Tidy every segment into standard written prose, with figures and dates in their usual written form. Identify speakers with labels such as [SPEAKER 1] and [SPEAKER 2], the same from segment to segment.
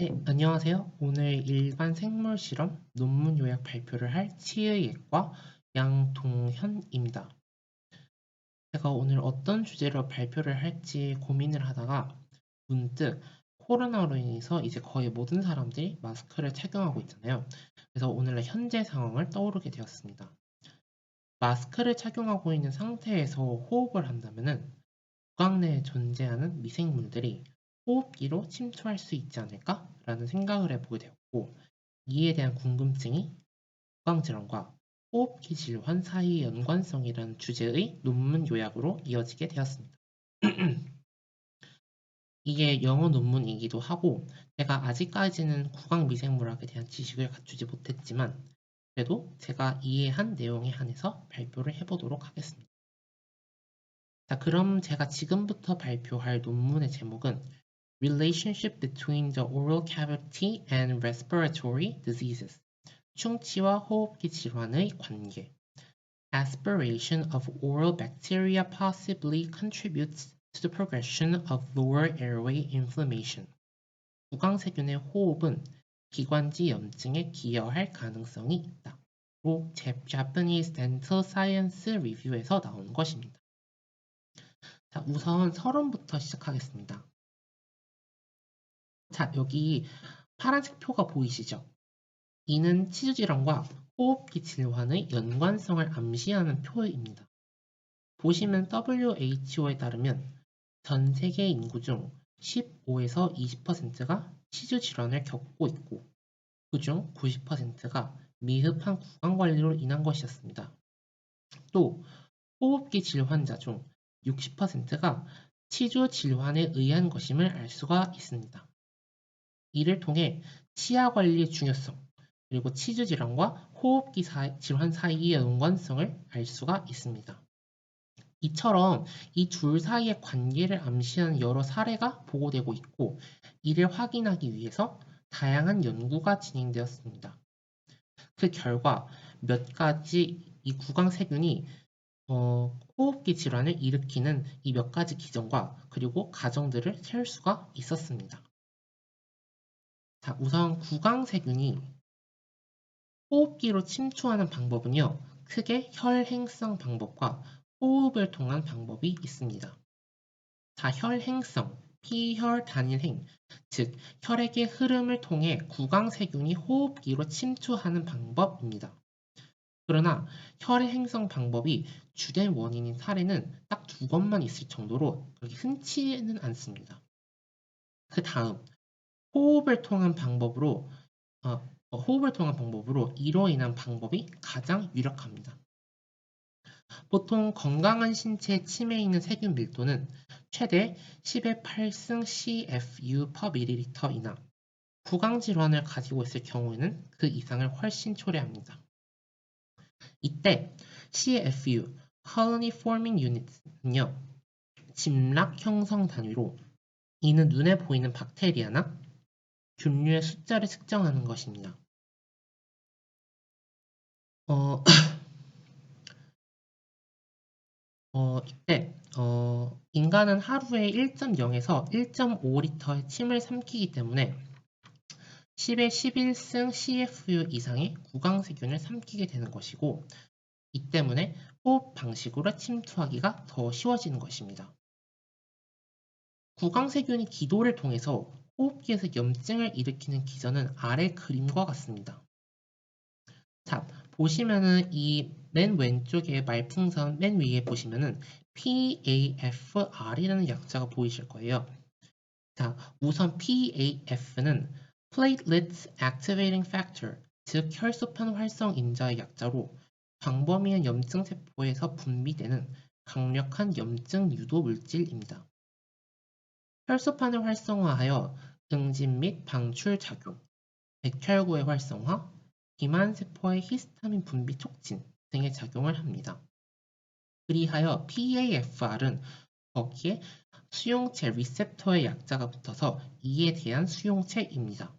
[SPEAKER 1] 네, 안녕하세요. 오늘 일반 생물 실험 논문 요약 발표를 할 치의예과 양동현입니다. 제가 오늘 어떤 주제로 발표를 할지 고민을 하다가 문득 코로나로 인해서 이제 거의 모든 사람들이 마스크를 착용하고 있잖아요. 그래서 오늘날 현재 상황을 떠오르게 되었습니다. 마스크를 착용하고 있는 상태에서 호흡을 한다면은 구강 내에 존재하는 미생물들이 호흡기로 침투할 수 있지 않을까라는 생각을 해보게 되었고, 이에 대한 궁금증이 구강질환과 호흡기 질환 사이의 연관성이라는 주제의 논문 요약으로 이어지게 되었습니다. 이게 영어 논문이기도 하고, 제가 아직까지는 구강 미생물학에 대한 지식을 갖추지 못했지만, 그래도 제가 이해한 내용에 한해서 발표를 해보도록 하겠습니다. 자, 그럼 제가 지금부터 발표할 논문의 제목은 Relationship between the oral cavity and respiratory diseases. 충치와 호흡기 질환의 관계. Aspiration of oral bacteria possibly contributes to the progression of lower airway inflammation. 구강세균의 호흡은 기관지 염증에 기여할 가능성이 있다. 로 Japanese Dental Science Review에서 나온 것입니다. 자, 우선 서론부터 시작하겠습니다. 자, 여기 파란색 표가 보이시죠? 이는 치주질환과 호흡기 질환의 연관성을 암시하는 표입니다. 보시면 WHO에 따르면 전 세계 인구 중 15에서 20%가 치주질환을 겪고 있고 그중 90%가 미흡한 구강관리로 인한 것이었습니다. 또 호흡기 질환자 중 60%가 치주 질환에 의한 것임을 알 수가 있습니다. 이를 통해 치아 관리의 중요성, 그리고 치주 질환과 호흡기 질환 사이의 연관성을 알 수가 있습니다. 이처럼 이 둘 사이의 관계를 암시하는 여러 사례가 보고되고 있고, 이를 확인하기 위해서 다양한 연구가 진행되었습니다. 그 결과 몇 가지 이 구강세균이 호흡기 질환을 일으키는 이 몇 가지 기전과 그리고 가정들을 세울 수가 있었습니다. 자, 우선 구강세균이 호흡기로 침투하는 방법은요, 크게 혈행성 방법과 호흡을 통한 방법이 있습니다. 자, 혈행성, 피혈 단일행, 즉 혈액의 흐름을 통해 구강세균이 호흡기로 침투하는 방법입니다. 그러나 혈의 행성 방법이 주된 원인인 사례는 딱 두 건만 있을 정도로 그렇게 흔치는 않습니다. 그 다음, 호흡을 통한 방법으로 이로 인한 방법이 가장 유력합니다. 보통 건강한 신체에 침해 있는 세균 밀도는 최대 10의 8승 CFU/ml이나 구강 질환을 가지고 있을 경우에는 그 이상을 훨씬 초래합니다. 이때 CFU (Colony Forming Unit는요, 집락 형성 단위로 이는 눈에 보이는 박테리아나 균류의 숫자를 측정하는 것입니다. 이때 인간은 하루에 1.0에서 1.5리터의 침을 삼키기 때문에 10의 11승 CFU 이상의 구강세균을 삼키게 되는 것이고, 이 때문에 호흡 방식으로 침투하기가 더 쉬워지는 것입니다. 구강세균이 기도를 통해서 호흡기에서 염증을 일으키는 기전은 아래 그림과 같습니다. 자, 보시면은 이 맨 왼쪽에 말풍선 맨 위에 보시면은 PAFR이라는 약자가 보이실 거예요. 자, 우선 PAF는 Platelet Activating Factor, 즉 혈소판 활성 인자의 약자로 광범위한 염증 세포에서 분비되는 강력한 염증 유도 물질입니다. 혈소판을 활성화하여 응집 및 방출 작용, 백혈구의 활성화, 비만 세포의 히스타민 분비 촉진 등의 작용을 합니다. 그리하여 PAFR은 거기에 수용체 리셉터의 약자가 붙어서 이에 대한 수용체입니다.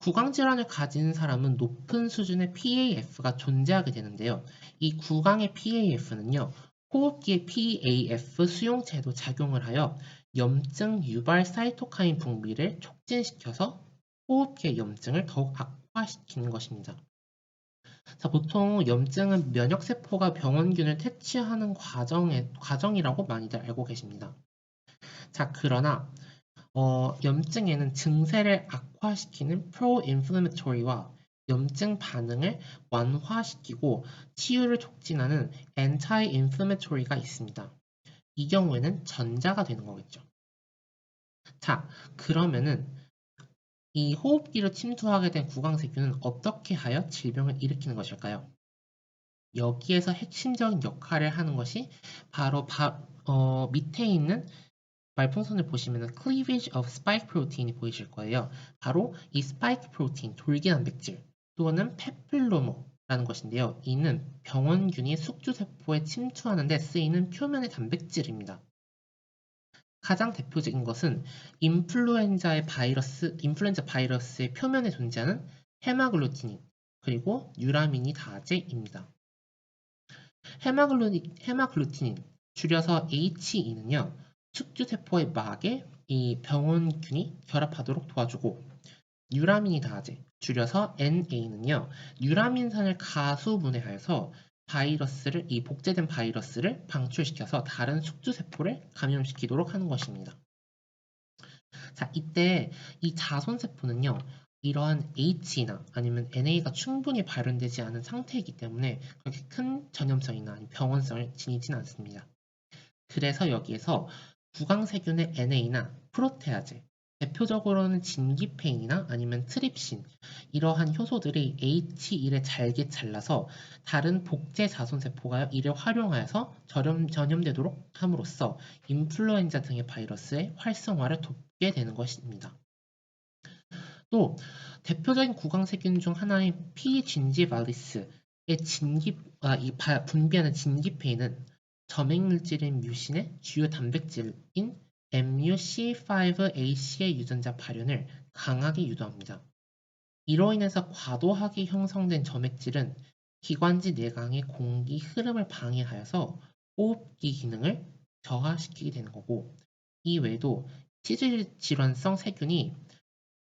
[SPEAKER 1] 구강질환을 가진 사람은 높은 수준의 PAF가 존재하게 되는데요. 이 구강의 PAF는요, 호흡기의 PAF 수용체에도 작용을 하여 염증 유발 사이토카인 분비를 촉진시켜서 호흡기의 염증을 더욱 악화시키는 것입니다. 자, 보통 염증은 면역세포가 병원균을 퇴치하는 과정이라고 많이들 알고 계십니다. 자, 그러나 염증에는 증세를 악화시키는 프로인플레메토리와 염증 반응을 완화시키고 치유를 촉진하는 엔타이 인플레메토리가 있습니다. 이 경우에는 전자가 되는 거겠죠. 자, 그러면은 이 호흡기로 침투하게 된 구강세균은 어떻게 하여 질병을 일으키는 것일까요? 여기에서 핵심적인 역할을 하는 것이 바로 밑에 있는 말풍선을 보시면 cleavage of spike protein이 보이실 거예요. 바로 이 spike protein, 돌기 단백질 또는 페플로모라는 것인데요. 이는 병원균이 숙주세포에 침투하는 데 쓰이는 표면의 단백질입니다. 가장 대표적인 것은 인플루엔자 바이러스의 표면에 존재하는 헤마글루티닌 그리고 유라미니다제입니다. 헤마글루티닌, 줄여서 HE는요, 숙주세포의 막에 이 병원균이 결합하도록 도와주고, 유라미니다제, 줄여서 NA는요, 유라민산을 가수분해하여서 이 복제된 바이러스를 방출시켜서 다른 숙주세포를 감염시키도록 하는 것입니다. 자, 이때 이 자손세포는요, 이러한 H나 아니면 NA가 충분히 발현되지 않은 상태이기 때문에 그렇게 큰 전염성이나 병원성을 지니진 않습니다. 그래서 여기에서 구강세균의 NA나 프로테아제, 대표적으로는 진기페인이나 아니면 트립신, 이러한 효소들이 H1에 잘게 잘라서 다른 복제 자손세포가 이를 활용하여서 전염되도록 함으로써 인플루엔자 등의 바이러스의 활성화를 돕게 되는 것입니다. 또 대표적인 구강세균 중 하나인 P. 진지발리스의 분비하는 진기페인은 점액물질인 뮤신의 주요 단백질인 MUC5AC의 유전자 발현을 강하게 유도합니다. 이로 인해서 과도하게 형성된 점액질은 기관지 내강의 공기 흐름을 방해하여서 호흡기 기능을 저하시키게 되는 거고, 이 외에도 치질질환성 세균이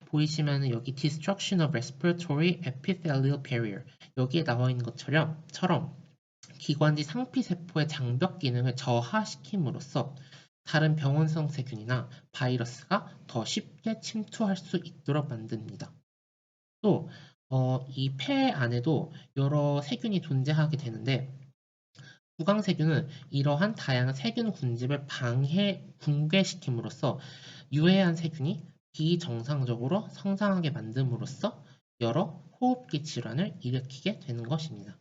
[SPEAKER 1] 보이시면 여기 Destruction of Respiratory Epithelial Barrier, 여기에 나와 있는 것처럼 기관지 상피세포의 장벽 기능을 저하시킴으로써 다른 병원성 세균이나 바이러스가 더 쉽게 침투할 수 있도록 만듭니다. 또 이 폐 안에도 여러 세균이 존재하게 되는데, 구강세균은 이러한 다양한 세균 군집을 붕괴시킴으로써 유해한 세균이 비정상적으로 성장하게 만듦으로써 여러 호흡기 질환을 일으키게 되는 것입니다.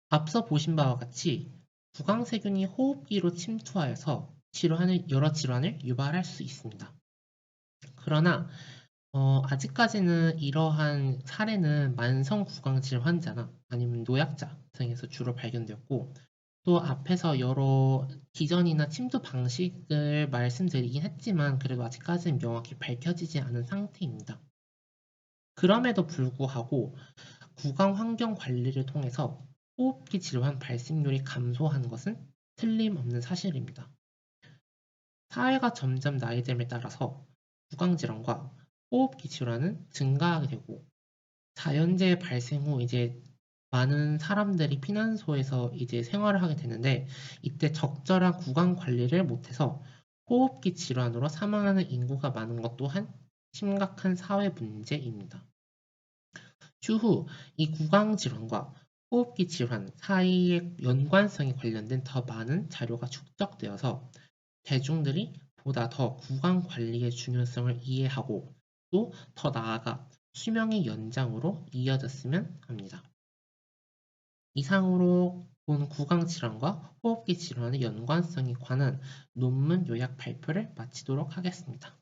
[SPEAKER 1] 앞서 보신 바와 같이 구강세균이 호흡기로 침투하여서 여러 질환을 유발할 수 있습니다. 그러나 아직까지는 이러한 사례는 만성 구강질 환자나 아니면 노약자 등에서 주로 발견되었고, 또 앞에서 여러 기전이나 침투 방식을 말씀드리긴 했지만 그래도 아직까지는 명확히 밝혀지지 않은 상태입니다. 그럼에도 불구하고 구강 환경 관리를 통해서 호흡기 질환 발생률이 감소하는 것은 틀림없는 사실입니다. 사회가 점점 나이듦에 따라서 구강 질환과 호흡기 질환은 증가하게 되고, 자연재해 발생 후 이제 많은 사람들이 피난소에서 이제 생활을 하게 되는데, 이때 적절한 구강 관리를 못해서 호흡기 질환으로 사망하는 인구가 많은 것 또한 심각한 사회 문제입니다. 추후 이 구강 질환과 호흡기 질환 사이의 연관성에 관련된 더 많은 자료가 축적되어서 대중들이 보다 더 구강 관리의 중요성을 이해하고 또 더 나아가 수명의 연장으로 이어졌으면 합니다. 이상으로 본 구강 질환과 호흡기 질환의 연관성에 관한 논문 요약 발표를 마치도록 하겠습니다.